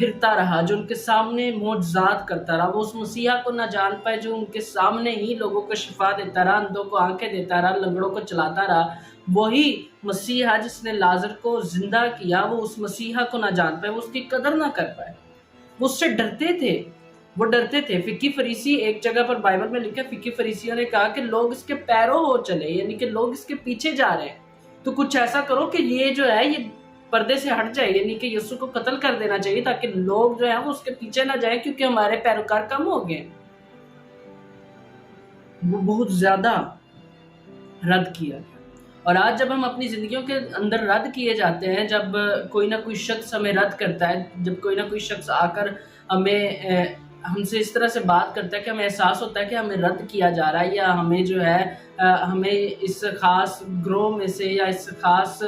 پھرتا رہا، جو ان کے سامنے معجزات کرتا رہا، وہ اس مسیحا کو نہ جان پائے جو ان کے سامنے ہی لوگوں کو شفا دیتا رہا، اندھوں کو آنکھیں دیتا رہا، لنگڑوں کو چلاتا رہا۔ وہی مسیحا جس نے لازر کو زندہ کیا، وہ اس مسیحا کو نہ جان پائے، وہ اس کی قدر نہ کر پائے، وہ اس سے ڈرتے تھے، وہ ڈرتے تھے۔ فقی فریسی، ایک جگہ پر بائبل میں لکھا ہے، فقی فریسیوں نے کہا کہ لوگ اس کے پیرو ہو چلے، یعنی کہ لوگ اس کے پیچھے جا رہے ہیں، تو کچھ ایسا کرو کہ یہ جو ہے یہ پردے سے ہٹ جائے، یعنی کہ یسوع کو قتل کر دینا چاہیے تاکہ لوگ جو ہیں وہ اس کے پیچھے نہ جائیں، کیونکہ ہمارے پیروکار کم ہو گئے۔ وہ بہت زیادہ رد کیا گیا، اور آج جب ہم اپنی زندگیوں کے اندر رد کیے جاتے ہیں، جب کوئی نہ کوئی شخص ہمیں رد کرتا ہے، جب کوئی نہ کوئی شخص آ کر ہم سے اس طرح سے بات کرتا ہے کہ ہمیں احساس ہوتا ہے کہ ہمیں رد کیا جا رہا ہے، یا ہمیں جو ہے ہمیں اس خاص گروہ میں سے یا اس خاص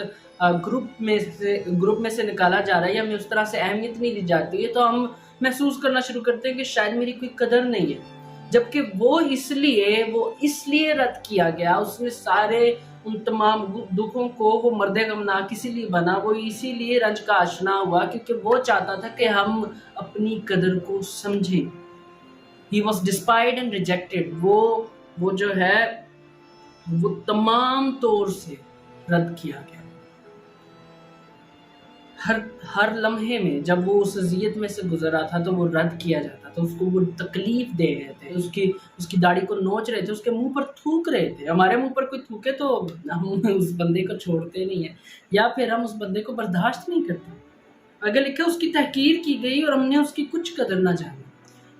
گروپ میں سے نکالا جا رہا ہے، یا ہمیں اس طرح سے اہمیت نہیں دی جاتی ہے، تو ہم محسوس کرنا شروع کرتے ہیں کہ شاید میری کوئی قدر نہیں ہے، جبکہ وہ اس لیے رد کیا گیا، اس نے سارے ان تمام دکھوں کو، وہ مرد غمناک اسی لیے بنا، وہ اسی لیے رنج کا آشنا ہوا، کیونکہ وہ چاہتا تھا کہ ہم اپنی قدر کو سمجھیں۔ He was despised and rejected، وہ جو ہے وہ تمام طور سے رد کیا گیا۔ ہر لمحے میں جب وہ اس اذیت میں سے گزر رہا تھا تو وہ رد کیا جاتا تھا، اس کو وہ تکلیف دے رہے تھے، اس کی داڑھی کو نوچ رہے تھے، اس کے منہ پر تھوک رہے تھے۔ ہمارے منہ پر کوئی تھوکے تو ہم اس بندے کو چھوڑتے نہیں ہیں، یا پھر ہم اس بندے کو برداشت نہیں کرتے۔ اگر لکھا اس کی تحقیر کی گئی اور ہم نے اس کی کچھ قدر نہ جانی،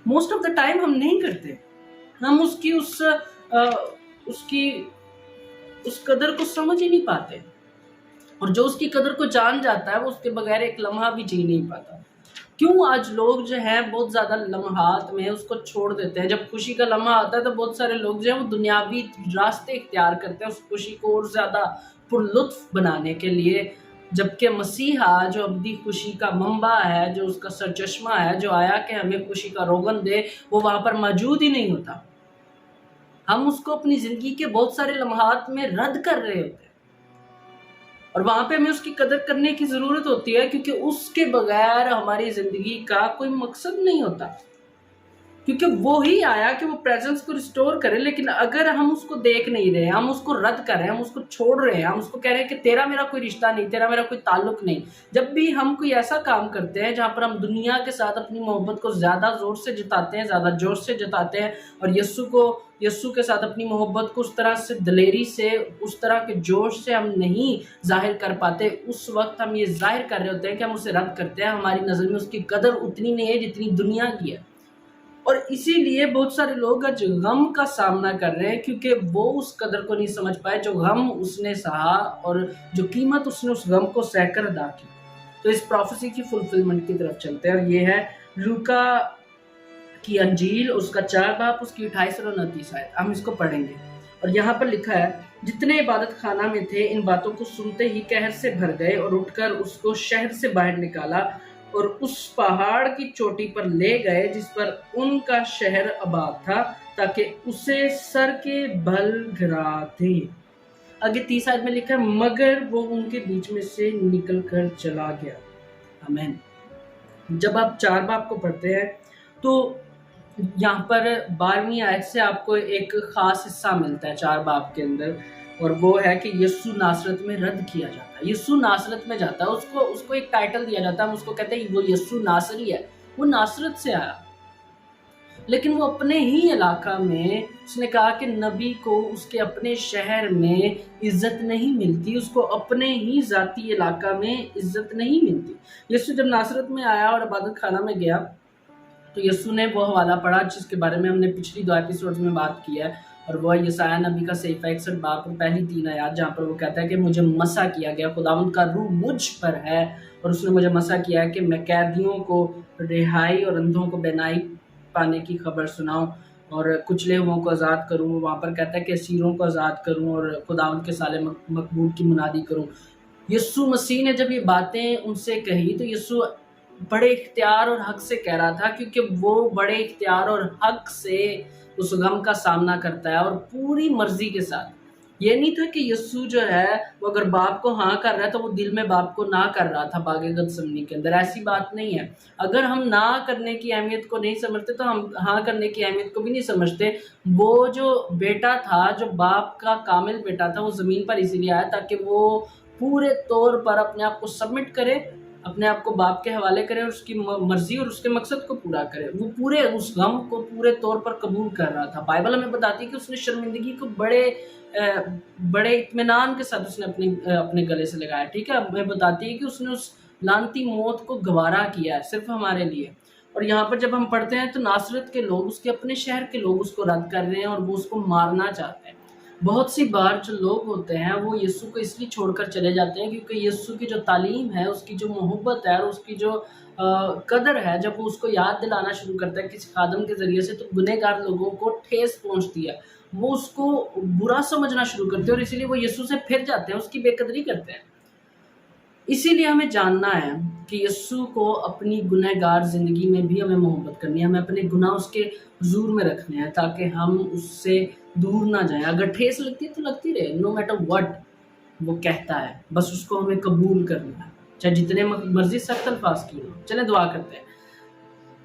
موسٹ آف دا ٹائم ہم نہیں کرتے، ہم اس قدر کو سمجھ ہی نہیں پاتے، اور جو اس کی قدر کو جان جاتا ہے وہ اس کے بغیر ایک لمحہ بھی جی نہیں پاتا۔ کیوں آج لوگ جو ہیں بہت زیادہ لمحات میں اس کو چھوڑ دیتے ہیں؟ جب خوشی کا لمحہ آتا ہے تو بہت سارے لوگ جو ہیں وہ دنیاوی راستے اختیار کرتے ہیں اس خوشی کو اور زیادہ پرلطف بنانے کے لیے، جبکہ مسیحا جو ابدی خوشی کا منبع ہے، جو اس کا سرچشمہ ہے، جو آیا کہ ہمیں خوشی کا روغن دے، وہ وہاں پر موجود ہی نہیں ہوتا۔ ہم اس کو اپنی زندگی کے بہت سارے لمحات میں رد کر رہے ہوتے ہیں، اور وہاں پہ ہمیں اس کی قدر کرنے کی ضرورت ہوتی ہے، کیونکہ اس کے بغیر ہماری زندگی کا کوئی مقصد نہیں ہوتا، کیونکہ وہی آیا کہ وہ پریزنس کو ریسٹور کرے۔ لیکن اگر ہم اس کو دیکھ نہیں رہے، ہم اس کو رد کر رہے ہیں، ہم اس کو چھوڑ رہے ہیں، ہم اس کو کہہ رہے ہیں کہ تیرا میرا کوئی رشتہ نہیں، تیرا میرا کوئی تعلق نہیں۔ جب بھی ہم کوئی ایسا کام کرتے ہیں جہاں پر ہم دنیا کے ساتھ اپنی محبت کو زیادہ زور سے جتاتے ہیں، زیادہ جوش سے جتاتے ہیں، اور یسوع کے ساتھ اپنی محبت کو اس طرح سے دلیری سے، اس طرح کے جوش سے ہم نہیں ظاہر کر پاتے، اس وقت ہم یہ ظاہر کر رہے ہوتے ہیں کہ ہم اسے رد کرتے ہیں۔ ہماری نظر میں اس کی قدر اتنی نہیں ہے جتنی دنیا کی ہے، اور اسی لیے بہت سارے لوگ آج غم کا سامنا کر رہے ہیں، کیونکہ وہ اس قدر کو نہیں سمجھ پائے جو غم اس نے سہا اور جو قیمت اس نے اس غم کو سہ کر ادا کی۔ تو اس پروفیسی کی فلفلمنٹ کی طرف چلتے ہیں، اور یہ ہے لوکا کی انجیل، اس کا 4 باب، اس کی 28 اور 29 آیت۔ ہم اس کو پڑھیں گے، اور یہاں پر لکھا ہے، جتنے عبادت خانہ میں تھے ان باتوں کو سنتے ہی قہر سے بھر گئے، اور اٹھ کر اس کو شہر سے باہر نکالا اور اس پہاڑ کی چوٹی پر لے گئے جس پر ان کا شہر آباد تھا، تاکہ اسے سر کے بل گرا دے۔ آگے 30 آیت میں لکھا ہے، مگر وہ ان کے بیچ میں سے نکل کر چلا گیا۔ آمین۔ جب آپ 4 باب کو پڑھتے ہیں تو یہاں پر 12ویں آیت سے آپ کو ایک خاص حصہ ملتا ہے 4 باب کے اندر، اور وہ ہے کہ یسوع ناصرت میں رد کیا جاتا ہے۔ یسوع ناصرت میں جاتا ہے، اس کو ایک ٹائٹل دیا جاتا ہے، ہم اس کو کہتے ہیں وہ یسوع ناصری ہے، وہ ناصرت سے آیا، لیکن وہ اپنے ہی علاقہ میں اس نے کہا کہ نبی کو اس کے اپنے شہر میں عزت نہیں ملتی، اس کو اپنے ہی ذاتی علاقہ میں عزت نہیں ملتی۔ یسوع جب ناصرت میں آیا اور عبادت خانہ میں گیا تو یسوع نے وہ حوالہ پڑھا جس کے بارے میں ہم نے پچھلی 2 ایپیسوڈز میں بات کی ہے، اور وہ یسایہ نبی کا صحیفہ 61 باب پر پہلی 3 آیات، جہاں پر وہ کہتا ہے کہ مجھے مسح کیا گیا، خداوند کا روح مجھ پر ہے، اور اس نے مجھے مسح کیا ہے کہ میں قیدیوں کو رہائی اور اندھوں کو بینائی پانے کی خبر سناؤں، اور کچلے ہوئوں کو آزاد کروں۔ وہاں پر کہتا ہے کہ اسیروں کو آزاد کروں، اور خداوند کے سال مقبول کی منادی کروں۔ یسوع مسیح نے جب یہ باتیں ان سے کہی تو یسوع بڑے اختیار اور حق سے کہہ رہا تھا، کیونکہ وہ بڑے اختیار اور حق سے اس غم کا سامنا کرتا ہے، اور پوری مرضی کے ساتھ۔ یہ نہیں تھا کہ یسوع جو ہے وہ اگر باپ کو ہاں کر رہا ہے تو وہ دل میں باپ کو نہ کر رہا تھا باغ گتسمنی کے اندر، ایسی بات نہیں ہے۔ اگر ہم نہ کرنے کی اہمیت کو نہیں سمجھتے تو ہم ہاں کرنے کی اہمیت کو بھی نہیں سمجھتے۔ وہ جو بیٹا تھا، جو باپ کا کامل بیٹا تھا، وہ زمین پر اسی لیے آیا تاکہ وہ پورے طور پر اپنے آپ کو سبمٹ کرے، اپنے آپ کو باپ کے حوالے کرے اور اس کی مرضی اور اس کے مقصد کو پورا کرے۔ وہ پورے اس غم کو پورے طور پر قبول کر رہا تھا۔ بائبل ہمیں بتاتی ہے کہ اس نے شرمندگی کو بڑے اطمینان کے ساتھ اس نے اپنے گلے سے لگایا، ٹھیک ہے۔ ہمیں بتاتی ہے کہ اس نے اس لعنتی موت کو گوارا کیا ہے صرف ہمارے لیے۔ اور یہاں پر جب ہم پڑھتے ہیں تو ناصرت کے لوگ، اس کے اپنے شہر کے لوگ اس کو رد کر رہے ہیں اور وہ اس کو مارنا چاہتے ہیں۔ بہت سی بار جو لوگ ہوتے ہیں وہ یسوع کو اس لیے چھوڑ کر چلے جاتے ہیں کیونکہ یسوع کی جو تعلیم ہے، اس کی جو محبت ہے اور اس کی جو قدر ہے، جب وہ اس کو یاد دلانا شروع کرتا ہے کسی خادم کے ذریعے سے، تو گنہگار لوگوں کو ٹھیس پہنچتی ہے، وہ اس کو برا سمجھنا شروع کرتے ہیں اور اسی لیے وہ یسوع سے پھر جاتے ہیں، اس کی بے قدری کرتے ہیں۔ اسی لیے ہمیں جاننا ہے کہ یسوع کو اپنی گنہگار زندگی میں بھی ہمیں محبت کرنی ہے، ہمیں اپنے گناہ اس کے حضور میں رکھنے ہیں تاکہ ہم اس سے دور نہ جائیں۔ اگر ٹھیس لگتی ہے تو لگتی رہے، نو میٹر وٹ وہ کہتا ہے، بس اس کو ہمیں قبول کرنا ہے، چاہے جتنے مرضی سخت الفاظ کی ہوں۔ چلیں دعا کرتے ہیں۔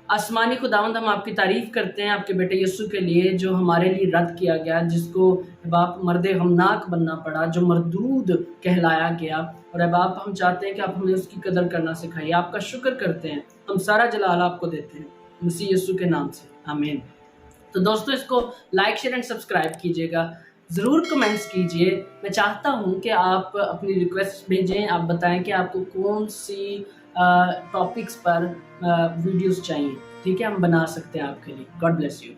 آسمانی خداوند، ہم آپ کی تعریف کرتے ہیں آپ کے بیٹے یسوع کے لیے جو ہمارے لیے رد کیا گیا، جس کو اے باپ مرد غمناک بننا پڑا، جو مردود کہلایا گیا، اور اے باپ ہم چاہتے ہیں کہ آپ ہمیں اس کی قدر کرنا سکھائیے۔ آپ کا شکر کرتے ہیں، ہم سارا جلال آپ کو دیتے ہیں مسیح یسوع کے نام سے، آمین۔ تو دوستو اس کو لائک شیئر اینڈ سبسکرائب کیجیے گا، ضرور کمنٹس کیجیے۔ میں چاہتا ہوں کہ آپ اپنی ریکویسٹ بھیجیں، آپ بتائیں کہ آپ کو کون سی ٹاپکس پر ویڈیوز چاہیے، ٹھیک ہے، ہم بنا سکتے ہیں آپ کے لیے۔ God bless you.